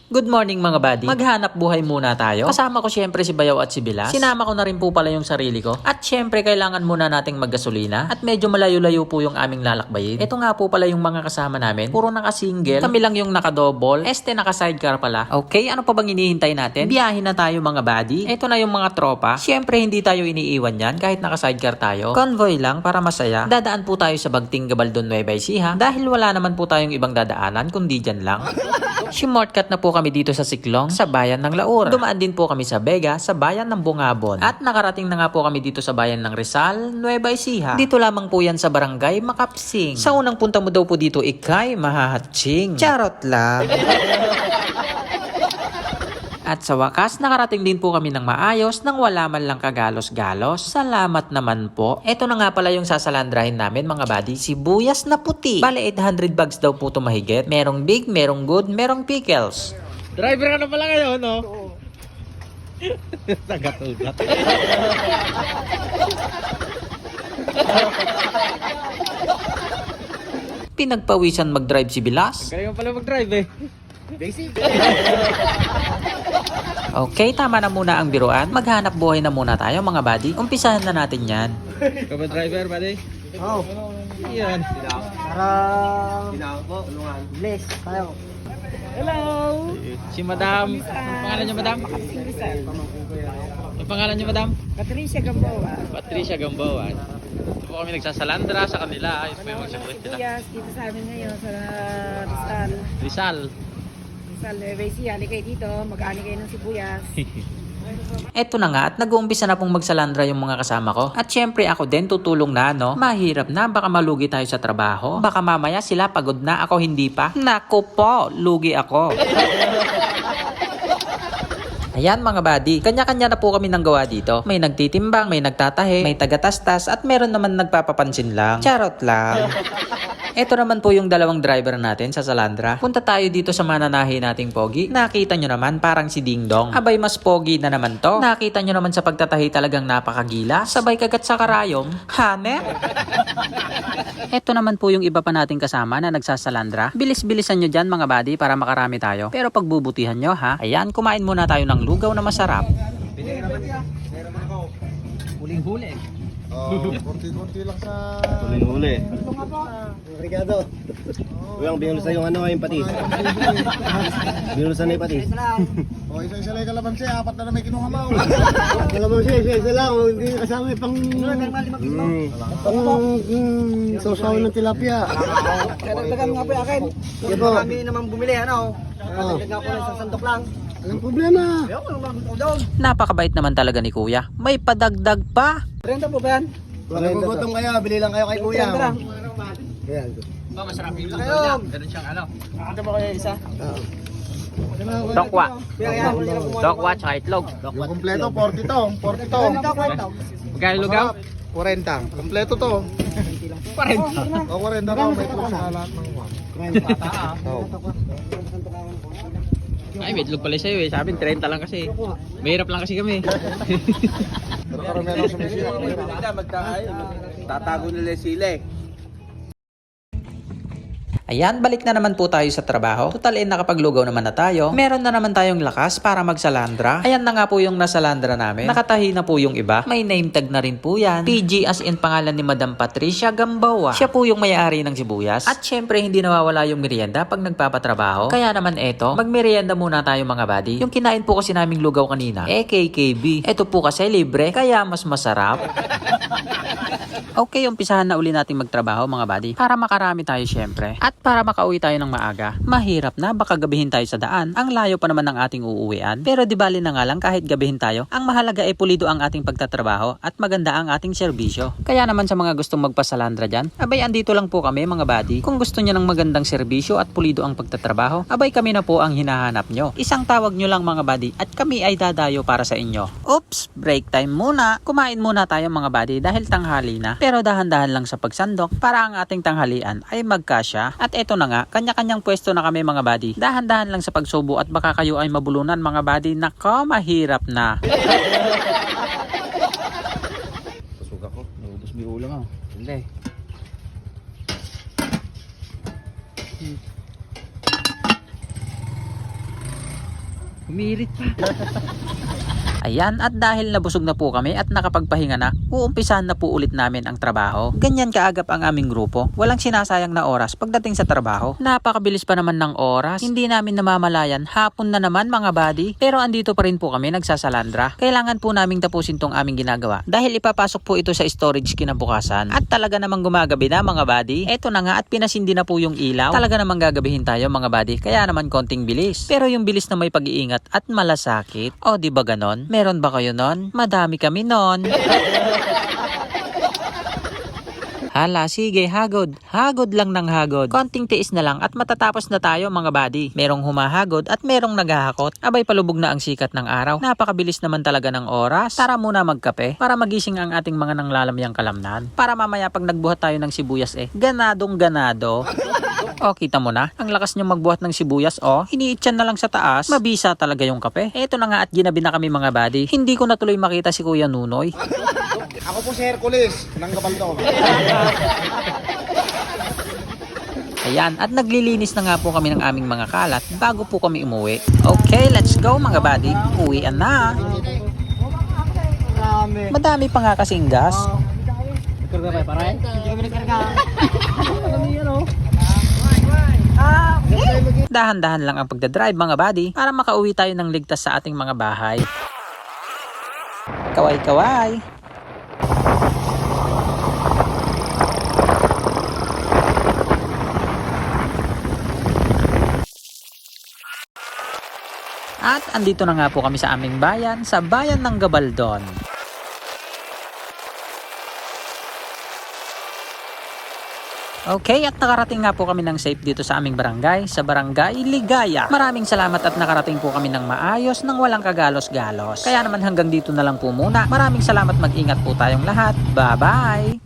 Good morning mga buddy. Maghanap buhay muna tayo. Kasama ko syempre si Bayaw at si Bilas. Sinama ko na rin po pala yung sarili ko. At syempre kailangan muna nating maggasolina. At medyo malayo-layo po yung aming lalakbayin. Ito nga po pala yung mga kasama namin. Puro naka-single. Kami lang yung naka-double. Naka-sidecar pala. Okay, ano pa bang hinihintay natin? Biyahin na tayo mga buddy. Ito na yung mga tropa. Syempre hindi tayo iniiwan yan kahit naka-sidecar tayo. Convoy lang para masaya. Dadaan po tayo sa Bagting Gabaldon, Nueva Ecija. Dahil wala naman po tayong ibang dadaanan kundi dyan lang. Shortcut na po kami dito sa Siklong, sa bayan ng Laura. Dumaan din po kami sa Vega, sa bayan ng Bungabon. At nakarating na nga po kami dito sa bayan ng Rizal, Nueva Ecija. Dito lamang po yan sa barangay Makapsing. Sa unang punta mo daw po dito, ikay mahahatsing. Charot lang. At sa wakas, nakarating din po kami ng maayos nang wala man lang kagalos-galos. Salamat naman po. Ito na nga pala yung sasalandrahin namin mga buddy, sibuyas na puti. Bale 800 bags daw po ito mahigit. Merong big, merong good, merong pickles. Driver ka na pala ngayon, no? Oo. Tagat-ugat. Pinagpawisan mag-drive si Bilas. Galing mo pala mag-drive eh. Basic. Okay, tama na muna ang biruan. Maghanap buhay na muna tayo mga buddy. Umpisahan na natin yan. Ikaw ba driver, buddy? Oo. Yan. Para bless tayo. Hello! Si Madam. Ang pangalan niyo, Madam? Ang pangalan niyo, Madam? Patricia Gamboa. Patricia Gamboa. Ito po kami nagsasalandra sa kanila. Ayos po yung magsasalit sila. Sibuyas dito sa amin ngayon sa Rizal. Rizal. Rizal, Nueva kayo dito. Mag-ani kayo ng sibuyas. Eto na nga at nag-uumpisa na pong magsalandra yung mga kasama ko. At syempre ako din tutulong na no. Mahirap na, baka malugi tayo sa trabaho. Baka mamaya sila pagod na, ako hindi pa. Nako po, lugi ako. Ayan mga buddy, kanya-kanya na po kami ng gawa dito. May nagtitimbang, may nagtatahi, may tagatastas at meron naman nagpapapansin lang. Charot lang. Ito naman po yung dalawang driver natin sa Salandra. Punta tayo dito sa mananahi nating pogi. Nakita nyo naman parang si Ding Dong. Abay mas pogi na naman to. Nakita nyo naman sa pagtatahi talagang napakagila. Sabay kagat sa karayom. Hane? Ito naman po yung iba pa nating kasama na nagsasalandra. Bilis-bilisan nyo dyan mga buddy para makarami tayo. Pero pagbubutihan nyo ha. Ayan, kumain muna tayo ng lugaw na masarap. Huling-huli. Konti-konti lang sa... Huling-huli. Obrigado. Uyang, binulisan yung ano, yung patis. Binulisan na yung patis. O, isa-isa lang yung kalamansi, apat na may kinuha mo. Kalamansi, isa lang. Hindi kasama yung pang... Sausaw ng tilapia. Kadagdagan nga po yung akin. Kami naman bumili, ano? Kadagdagan ko lang sa sandok lang. Anong problema? Ayaw ko naman ko doon. Napakabait naman talaga ni kuya. May padagdag pa. 30 po ba yan? Kung nagugutom kayo, bili lang kayo kay kuya. 30 lang. Ayan. Ba, masarap yung lugaw niya. Ganun siyang ano. Ito ba kayo isa? Tokwa. Yan. Tokwa tsaka itlog. Yung kompleto, 40 to. 40 to. Magkano lugaw? 40. Kompleto to. 40. O, 40 to. May plus na lahat ng one. Ay, may itlog pala sa'yo eh. Sabi 30 lang kasi. Mahirap lang kasi kami. Pero karamihan ako sumisira. Tatago nila sila eh. Ayan, balik na naman po tayo sa trabaho. Total nakapaglugaw naman na tayo. Meron na naman tayong lakas para magsalandra. Ayan na nga po yung nasalandra namin. Nakatahi na po yung iba. May name tag na rin po yan. PG as in pangalan ni Madam Patricia Gamboa. Siya po yung may-ari ng sibuyas. At syempre hindi nawawala yung merienda pag nagpapatrabaho. Kaya naman eto, magmerienda muna tayo mga buddy. Yung kinain po kasi naming lugaw kanina, KKB. Eto po kasi libre, kaya mas masarap. Okay, umpisahan na uli nating magtrabaho mga buddy. Para makarami tayo syempre. At para makauwi tayo ng maaga. Mahirap na, baka gabihin tayo sa daan. Ang layo pa naman ng ating uuwian. Pero di bali na nga lang kahit gabihin tayo. Ang mahalaga ay pulido ang ating pagtatrabaho at maganda ang ating serbisyo. Kaya naman sa mga gustong magpasalandra dyan, abay andito lang po kami mga buddy. Kung gusto nyo ng magandang serbisyo at pulido ang pagtatrabaho, abay kami na po ang hinahanap nyo. Isang tawag nyo lang mga buddy at kami ay dadayo para sa inyo. Oops, break time muna. Kumain muna tayo mga buddy dahil tanghali na. Pero dahan-dahan lang sa pagsandok para ang ating tanghalian ay magkasya. At eto na nga, kanya-kanyang pwesto na kami mga buddy. Dahan-dahan lang sa pagsubo at baka kayo ay mabulunan mga buddy. Nako, mahirap na. Pasuga ko. Naubos mo yung ulam ah. Hindi. Humirit pa. Ayan, at dahil nabusog na po kami at nakapagpahinga na, uumpisahan na po ulit namin ang trabaho. Ganyan kaagap ang aming grupo. Walang sinasayang na oras pagdating sa trabaho. Napakabilis pa naman ng oras. Hindi namin namamalayan. Hapon na naman mga buddy. Pero andito pa rin po kami nagsasalandra. Kailangan po naming tapusin tong aming ginagawa. Dahil ipapasok po ito sa storage kinabukasan. At talaga namang gumagabi na mga buddy. Eto na nga at pinasindi na po yung ilaw. Talaga namang gagabihin tayo mga buddy. Kaya naman konting bilis. Pero yung bilis na may pag-iingat at malasakit. O di ba ganon? Meron ba kayo nun? Madami kami nun. Hala, sige, hagod. Hagod lang ng hagod. Konting tiis na lang at matatapos na tayo mga buddy. Merong humahagod at merong naghahakot. Abay palubog na ang sikat ng araw. Napakabilis naman talaga ng oras. Tara muna magkape para magising ang ating mga nanglalamyang kalamnan. Para mamaya pag nagbuhat tayo ng sibuyas ganadong ganado. O, kita mo na. Ang lakas nyo magbuhat ng sibuyas, iniitsan na lang sa taas. Mabisa talaga yung kape. Eto na nga at ginabi na kami mga buddy. Hindi ko na tuloy makita si Kuya Nunoy. Ako po si Hercules, ng Gabaldon. Ayan, at naglilinis na nga po kami ng aming mga kalat bago po kami umuwi. Okay, let's go mga buddy. Uwian na. Madami pa nga kasing gas. Karga pa rin? Hindi kami nagkarga. Dahan-dahan lang ang pagdadrive mga buddy para makauwi tayo ng ligtas sa ating mga bahay. Kaway-kaway. At andito na nga po kami sa aming bayan, sa bayan ng Gabaldon. Okay, at nakarating nga po kami ng safe dito sa aming barangay, sa Barangay Ligaya. Maraming salamat at nakarating po kami ng maayos, nang walang kagalos-galos. Kaya naman hanggang dito na lang po muna. Maraming salamat, mag-ingat po tayong lahat. Bye-bye!